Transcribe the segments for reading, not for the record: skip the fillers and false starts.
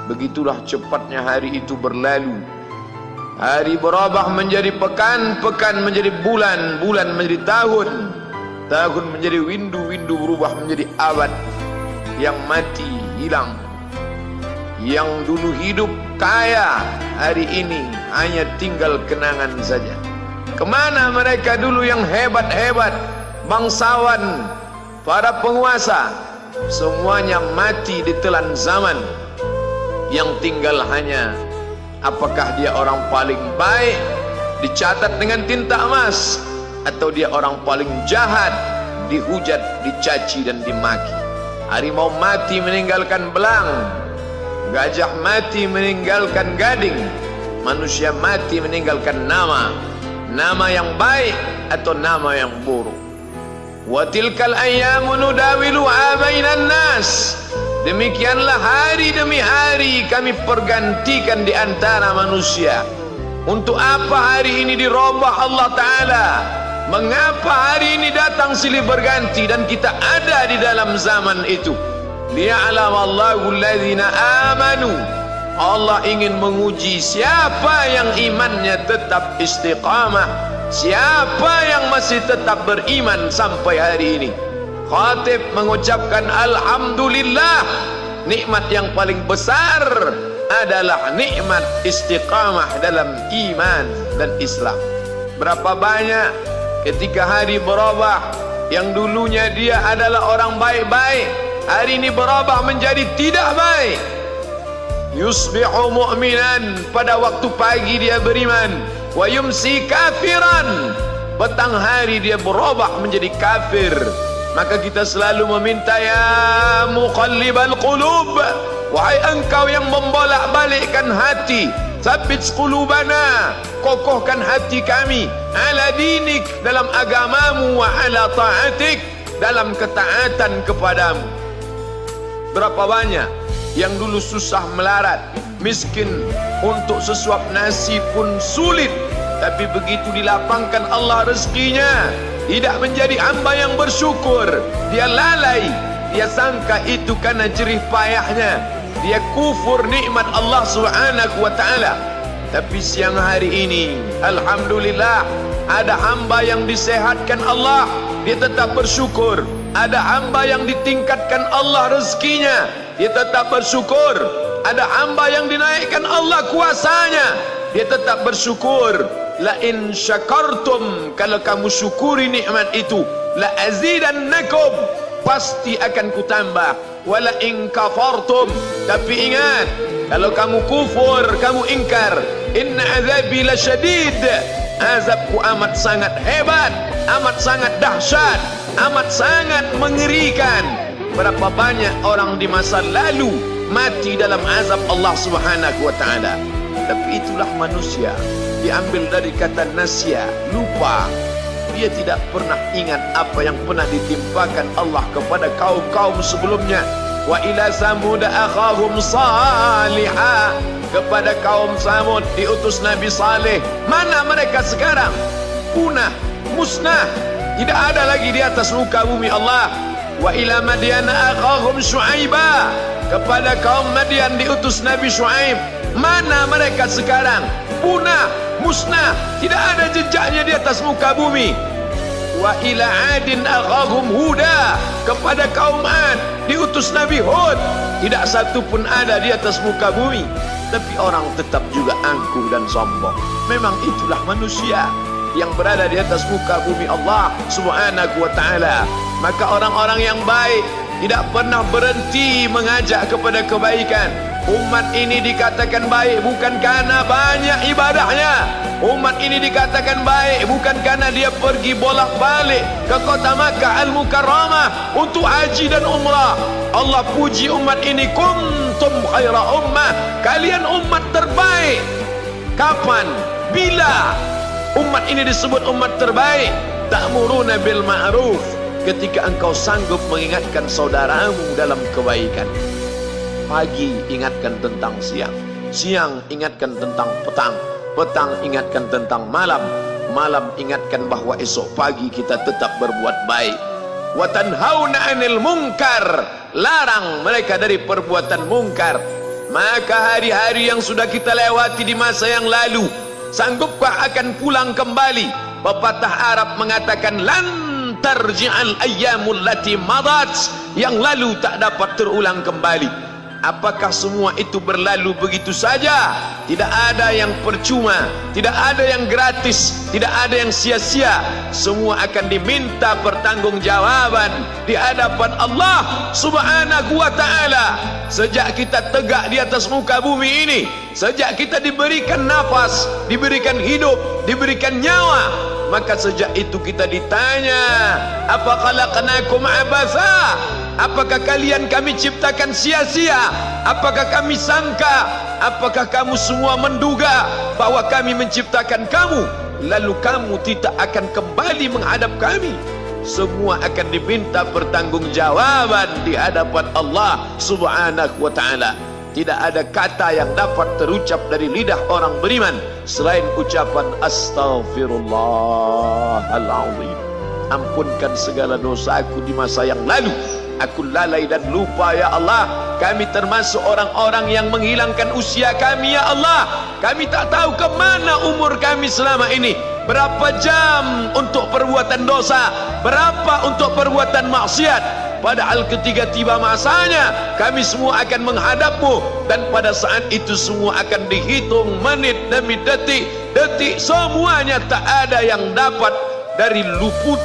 Begitulah cepatnya hari itu berlalu. Hari berubah menjadi pekan, pekan menjadi bulan, bulan menjadi tahun, tahun menjadi windu, windu berubah menjadi abad. Yang mati hilang, yang dulu hidup kaya, hari ini hanya tinggal kenangan saja. Kemana mereka dulu yang hebat-hebat, bangsawan, para penguasa? Semuanya mati ditelan zaman. Yang tinggal hanya apakah dia orang paling baik, dicatat dengan tinta emas, atau dia orang paling jahat, dihujat, dicaci dan dimaki. Harimau mati meninggalkan belang, gajah mati meninggalkan gading, manusia mati meninggalkan nama, nama yang baik atau nama yang buruk. Wa tilkal ayyamu nudawiluha bainan nas. Demikianlah hari demi hari kami pergantikan di antara manusia. Untuk apa hari ini dirubah Allah Ta'ala? Mengapa hari ini datang silih berganti dan kita ada di dalam zaman itu? Liya'lamallahu alladhina amanu. Allah ingin menguji siapa yang imannya tetap istiqamah, siapa yang masih tetap beriman sampai hari ini. Khatib mengucapkan alhamdulillah, nikmat yang paling besar adalah nikmat istiqamah dalam iman dan Islam. Berapa banyak ketika hari berubah, yang dulunya dia adalah orang baik-baik, hari ini berubah menjadi tidak baik. Yusbihu mu'minan, pada waktu pagi dia beriman, wa yumsi kafiran, petang hari dia berubah menjadi kafir. Maka kita selalu meminta, ya muqallibal qulub, wahai engkau yang membolak-balikkan hati, tsabbit qulubana, kokohkan hati kami, ala dinik, dalam agamamu, wa ala ta'atik, dalam ketaatan kepadamu. Berapa banyak yang dulu susah melarat, miskin, untuk sesuap nasi pun sulit, tapi begitu dilapangkan Allah rezekinya, tidak menjadi hamba yang bersyukur. Dia lalai, dia sangka itu karena jerih payahnya, dia kufur nikmat Allah Subhanahu wa ta'ala. Tapi siang hari ini alhamdulillah, ada hamba yang disehatkan Allah, dia tetap bersyukur. Ada hamba yang ditingkatkan Allah rezekinya, dia tetap bersyukur. Ada hamba yang dinaikkan Allah kuasanya, dia tetap bersyukur. La in syakartum, kalau kamu syukuri nikmat itu, la azidannakum, pasti akan kutambah. Wala in kafartum, tapi ingat, kalau kamu kufur, kamu ingkar, inna azabi lasyadid, azabku amat sangat hebat, amat sangat dahsyat, amat sangat mengerikan. Berapa banyak orang di masa lalu mati dalam azab Allah Subhanahu wa ta'ala. Tapi itulah manusia, diambil dari kata nasya, lupa. Dia tidak pernah ingat apa yang pernah ditimpakan Allah kepada kaum-kaum sebelumnya. Wa ila samud akhahum salihah, kepada kaum Samud diutus Nabi Saleh. Mana mereka sekarang? Punah, musnah, tidak ada lagi di atas muka bumi Allah. Wa ila Madyana akhahum Syuaiba, kepada kaum Madian diutus Nabi Syuaib. Mana mereka sekarang? Punah, musnah, tidak ada jejaknya di atas muka bumi. Wa ila Adin akhahum Huda, kepada kaum Ad diutus Nabi Hud. Tidak satu pun ada di atas muka bumi. Tapi orang tetap juga angkuh dan sombong. Memang itulah manusia yang berada di atas muka bumi Allah Subhanahu wa ta'ala. Maka orang-orang yang baik tidak pernah berhenti mengajak kepada kebaikan. Umat ini dikatakan baik bukan karena banyak ibadahnya. Umat ini dikatakan baik bukan karena dia pergi bolak-balik ke kota Makkah Al-Mukarramah untuk haji dan umrah. Allah puji umat ini, kuntum khaira ummah, kalian umat terbaik. Kapan? Bila umat ini disebut umat terbaik? Ta'muruna bil ma'ruf, ketika engkau sanggup mengingatkan saudaramu dalam kebaikan. Pagi ingatkan tentang siang, siang ingatkan tentang petang, petang ingatkan tentang malam, malam ingatkan bahwa esok pagi kita tetap berbuat baik. Wa tanhauna 'anil munkar, larang mereka dari perbuatan mungkar. Maka hari-hari yang sudah kita lewati di masa yang lalu, sanggupkah akan pulang kembali? Pepatah Arab mengatakan lan tarji'al ayyamul lati madat, yang lalu tak dapat terulang kembali. Apakah semua itu berlalu begitu saja? Tidak ada yang percuma, tidak ada yang gratis, tidak ada yang sia-sia. Semua akan diminta pertanggungjawaban di hadapan Allah Subhanahu wa ta'ala. Sejak kita tegak di atas muka bumi ini, sejak kita diberikan nafas, diberikan hidup, diberikan nyawa, maka sejak itu kita ditanya, apa khalaqnakum abatha? Apakah kalian kami ciptakan sia-sia? Apakah kami sangka? Apakah kamu semua menduga bahwa kami menciptakan kamu lalu kamu tidak akan kembali menghadap kami? Semua akan diminta pertanggungjawaban di hadapan Allah Subhanahu wa ta'ala. Tidak ada kata yang dapat terucap dari lidah orang beriman selain ucapan astaghfirullahaladzim. Ampunkan segala dosaku di masa yang lalu. Aku lalai dan lupa ya Allah. Kami termasuk orang-orang yang menghilangkan usia kami ya Allah. Kami tak tahu ke mana umur kami selama ini. Berapa jam untuk perbuatan dosa, berapa untuk perbuatan maksiat. Padahal ketika tiba masanya, kami semua akan menghadapmu, dan pada saat itu semua akan dihitung menit demi detik. Detik semuanya tak ada yang dapat dari luput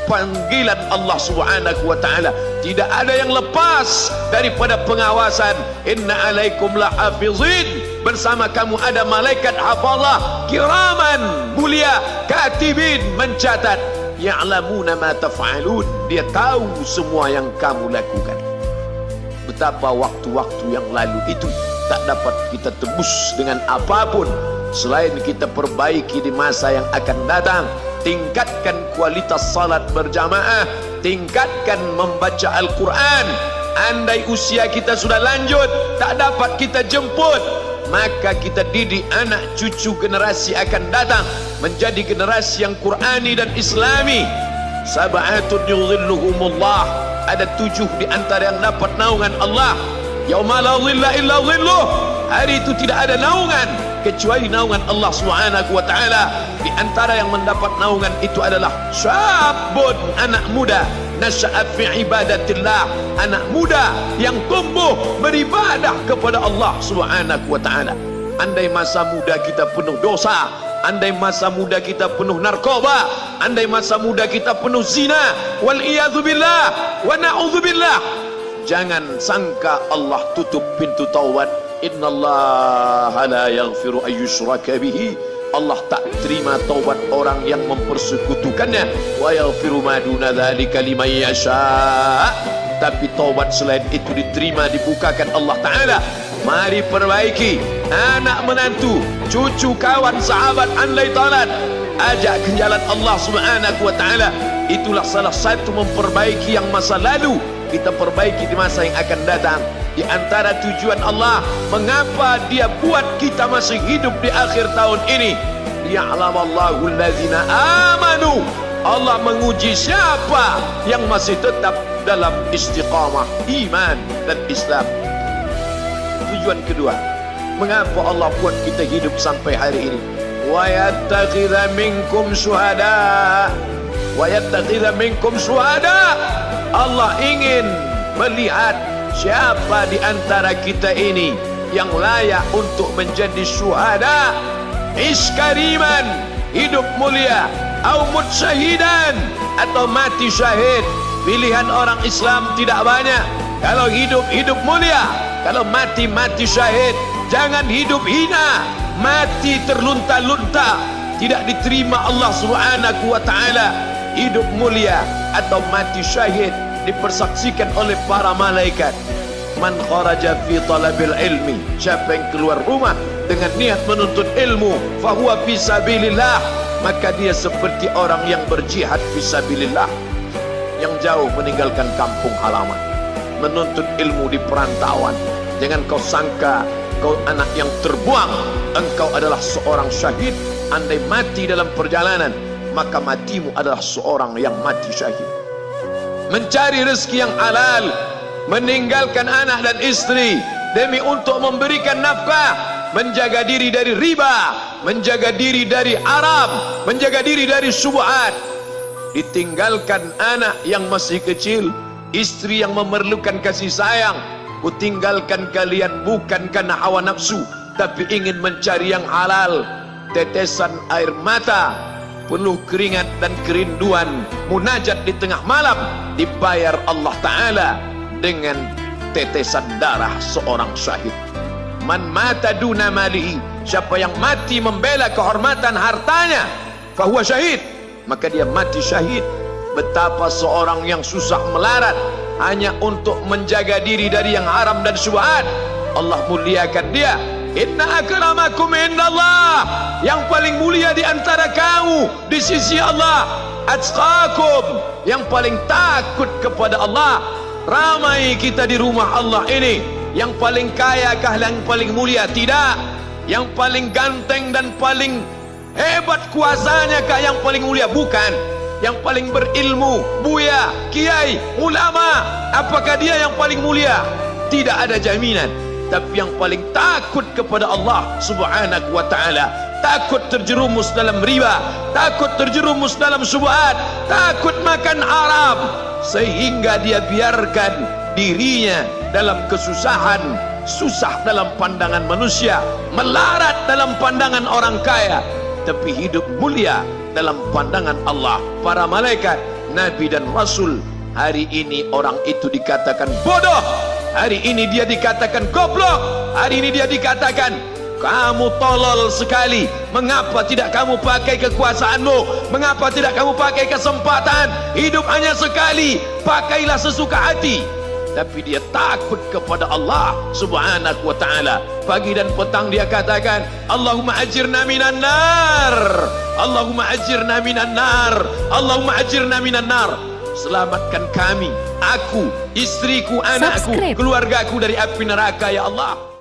panggilan Allah Subhanahu wa ta'ala. Tidak ada yang lepas daripada pengawasan. Inna alaikum lahafizin, bersama kamu ada malaikat hafazah kiraman mulia, katibin mencatat, ya'lamuna ma taf'alun, dia tahu semua yang kamu lakukan. Betapa waktu-waktu yang lalu itu tak dapat kita tebus dengan apapun selain kita perbaiki di masa yang akan datang. Tingkatkan kualitas salat berjamaah, tingkatkan membaca Al-Quran. Andai usia kita sudah lanjut, tak dapat kita jemput, maka kita didik anak cucu generasi akan datang menjadi generasi yang Qurani dan Islami. Sab'atun yudhilluhumullah, ada 7 di antara yang dapat naungan Allah. Yauma la dhilla illa dhilluh, hari itu tidak ada naungan kecuali naungan Allah Subhanahu wa ta'ala. Di antara yang mendapat naungan itu adalah syabun, anak muda, nasya'at fi ibadatillah, anak muda yang tumbuh beribadah kepada Allah Subhanahu wa ta'ala. Andai masa muda kita penuh dosa, andai masa muda kita penuh narkoba, andai masa muda kita penuh zina, wal iyadzubillah wa na'udzubillah, jangan sangka Allah tutup pintu taubat. Innallaha la yaghfiru ayyushraka bihi, Allah tak terima taubat orang yang mempersekutukannya. Wa yaghfiru ma duna dzalika liman yasha, tapi taubat selain itu diterima, dibukakan Allah Ta'ala. Mari perbaiki anak menantu, cucu, kawan, sahabat, andai talat, ajak ke jalan Allah Subhanahu wa ta'ala. Itulah salah satu memperbaiki yang masa lalu, kita perbaiki di masa yang akan datang. Di antara tujuan Allah mengapa dia buat kita masih hidup di akhir tahun ini, liya'lamallahu allazina amanu, Allah menguji siapa yang masih tetap dalam istiqamah iman dan Islam. Tujuan kedua, mengapa Allah buat kita hidup sampai hari ini? Wa yattakhidha minkum syuhada, wa yattakhidha minkum syuhada, Allah ingin melihat siapa di antara kita ini yang layak untuk menjadi syuhada. Iskariman, hidup mulia, au mutsyahidan, atau mati syahid. Pilihan orang Islam tidak banyak. Kalau hidup, hidup mulia. Kalau mati, mati syahid. Jangan hidup hina, mati terlunta-lunta, tidak diterima Allah Subhanahu wa ta'ala. Hidup mulia atau mati syahid dipersaksikan oleh para malaikat. Man kharaja fi talabil ilmi, siapa yang keluar rumah dengan niat menuntut ilmu, fahuwa fi sabilillah, maka dia seperti orang yang berjihad fi sabilillah, yang jauh meninggalkan kampung halaman, menuntut ilmu di perantauan. Jangan kau sangka kau anak yang terbuang, engkau adalah seorang syahid. Andai mati dalam perjalanan, maka matimu adalah seorang yang mati syahid. Mencari rezeki yang halal, meninggalkan anak dan istri, demi untuk memberikan nafkah, menjaga diri dari riba, menjaga diri dari haram, menjaga diri dari syubhat. Ditinggalkan anak yang masih kecil, istri yang memerlukan kasih sayang. Kutinggalkan kalian bukan karena hawa nafsu, tapi ingin mencari yang halal. Tetesan air mata, penuh keringat dan kerinduan, munajat di tengah malam, dibayar Allah Ta'ala dengan tetesan darah seorang syahid. Man mata duna malihi, siapa yang mati membela kehormatan hartanya, fahuwa syahid, maka dia mati syahid. Betapa seorang yang susah melarat hanya untuk menjaga diri dari yang haram dan syubhat, Allah muliakan dia. Inna akramakum indallah, yang paling mulia di antara kamu di sisi Allah, atqakum, yang paling takut kepada Allah. Ramai kita di rumah Allah ini, yang paling kaya kah yang paling mulia? Tidak. Yang paling ganteng dan paling hebat kuasanya kah yang paling mulia? Bukan. Yang paling berilmu, buya, kiai, ulama, apakah dia yang paling mulia? Tidak ada jaminan. Tapi yang paling takut kepada Allah Subhanahu wa ta'ala, takut terjerumus dalam riba, takut terjerumus dalam syubhat, takut makan haram, sehingga dia biarkan dirinya dalam kesusahan, susah dalam pandangan manusia, melarat dalam pandangan orang kaya, tapi hidup mulia dalam pandangan Allah, para malaikat, nabi dan rasul. Hari ini orang itu dikatakan bodoh, hari ini dia dikatakan goblok, hari ini dia dikatakan kamu tolol sekali. Mengapa tidak kamu pakai kekuasaanmu? Mengapa tidak kamu pakai kesempatan? Hidup hanya sekali, pakailah sesuka hati. Tapi dia takut kepada Allah Subhanahu wa ta'ala. Pagi dan petang dia katakan, Allahumma ajirna minan nar, Allahumma ajirna minan nar, Allahumma ajirna minan nar. Selamatkan kami, aku, istriku, anakku, keluargaku dari api neraka ya Allah.